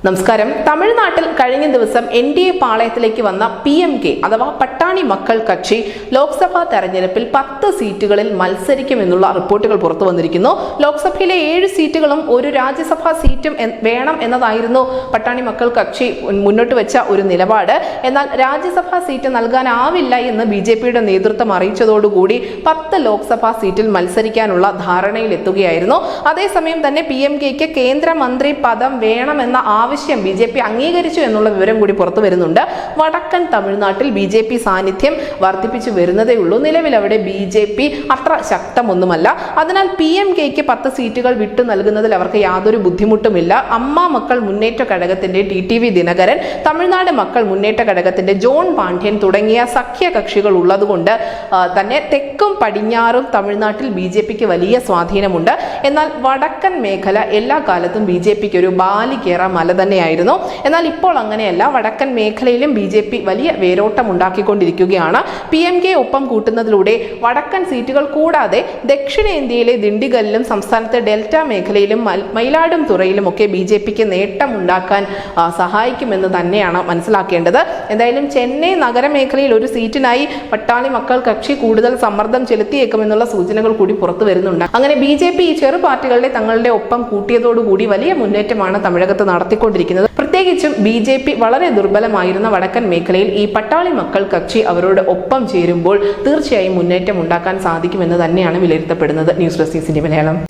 നമസ്കാരം. തമിഴ്നാട്ടിൽ കഴിഞ്ഞ ദിവസം NDA പാളയത്തിലേക്ക് വന്ന PMK അഥവാ പട്ടാണി മക്കൾ കക്ഷി ലോക്സഭാ തെരഞ്ഞെടുപ്പിൽ 10 സീറ്റുകളിൽ മത്സരിക്കുമെന്നുള്ള റിപ്പോർട്ടുകൾ പുറത്തു വന്നിരിക്കുന്നു. ലോക്സഭയിലെ 7 സീറ്റുകളും ഒരു രാജ്യസഭാ സീറ്റും വേണം എന്നതായിരുന്നു പട്ടാണി മക്കൾ കക്ഷി മുന്നോട്ട് വെച്ച ഒരു നിലപാട്. എന്നാൽ രാജ്യസഭാ സീറ്റ് നൽകാനാവില്ല എന്ന് BJPയുടെ നേതൃത്വം അറിയിച്ചതോടുകൂടി 10 ലോക്സഭാ സീറ്റിൽ മത്സരിക്കാനുള്ള ധാരണയിലെത്തുകയായിരുന്നു. അതേസമയം തന്നെ PMKക്ക് കേന്ദ്രമന്ത്രി പദം വേണമെന്ന ആവശ്യം BJP അംഗീകരിച്ചു എന്നുള്ള വിവരം കൂടി പുറത്തു വരുന്നുണ്ട്. വടക്കൻ തമിഴ്നാട്ടിൽ BJP സാന്നിധ്യം വർദ്ധിപ്പിച്ചു വരുന്നതേ ഉള്ളൂ. നിലവിൽ അവിടെ BJP അത്ര ശക്തമൊന്നുമല്ല. അതിനാൽ PMKക്ക് 10 സീറ്റുകൾ വിട്ടു നൽകുന്നതിൽ അവർക്ക് യാതൊരു ബുദ്ധിമുട്ടുമില്ല. അമ്മ മക്കൾ മുന്നേറ്റ ഘടകത്തിന്റെ TTV ദിനകരൻ, തമിഴ്നാട് മക്കൾ മുന്നേറ്റ ഘടകത്തിന്റെ ജോൺ പാണ്ഡ്യൻ തുടങ്ങിയ സഖ്യ കക്ഷികൾ ഉള്ളതുകൊണ്ട് തന്നെ തെക്കും പടിഞ്ഞാറും തമിഴ്നാട്ടിൽ BJPക്ക് വലിയ സ്വാധീനമുണ്ട്. എന്നാൽ വടക്കൻ മേഖല എല്ലാ കാലത്തും BJPക്ക് ഒരു ബാലികേറ മല തന്നെയായിരുന്നു. എന്നാൽ ഇപ്പോൾ അങ്ങനെയല്ല. വടക്കൻ മേഖലയിലും BJP വലിയ വേരോട്ടം ഉണ്ടാക്കിക്കൊണ്ടിരിക്കുകയാണ്. PMK ഒപ്പം കൂട്ടുന്നതിലൂടെ വടക്കൻ സീറ്റുകൾ കൂടാതെ ദക്ഷിണേന്ത്യയിലെ ദിണ്ടിഗലിലും സംസ്ഥാനത്തെ ഡെൽറ്റ മേഖലയിലും മയിലാടുംതുറയിലും ഒക്കെ BJPക്ക് നേട്ടമുണ്ടാക്കാൻ സഹായിക്കുമെന്ന് തന്നെയാണ് മനസ്സിലാക്കേണ്ടത്. എന്തായാലും ചെന്നൈ നഗരമേഖലയിൽ ഒരു സീറ്റിനായി പട്ടാളി മക്കൾ കക്ഷി കൂടുതൽ സമ്മർദ്ദം ചെലുത്തിയേക്കുമെന്നുള്ള സൂചനകൾ കൂടി പുറത്തു വരുന്നുണ്ട്. അങ്ങനെ BJP ഈ ചെറു പാർട്ടികളുടെ തങ്ങളുടെ ഒപ്പം കൂട്ടിയതോടുകൂടി വലിയ മുന്നേറ്റമാണ് തമിഴകത്ത് നടത്തിക്കൊണ്ടിരിക്കുന്നത്. പ്രത്യേകിച്ചും BJP വളരെ ദുർബലമായിരുന്ന വടക്കൻ മേഖലയിൽ ഈ പട്ടാളി മക്കൾ കക്ഷി അവരോട് ഒപ്പം ചേരുമ്പോൾ തീർച്ചയായും മുന്നേറ്റം ഉണ്ടാക്കാൻ സാധിക്കുമെന്ന് തന്നെയാണ് വിലയിരുത്തപ്പെടുന്നത്. News desk Malayalam.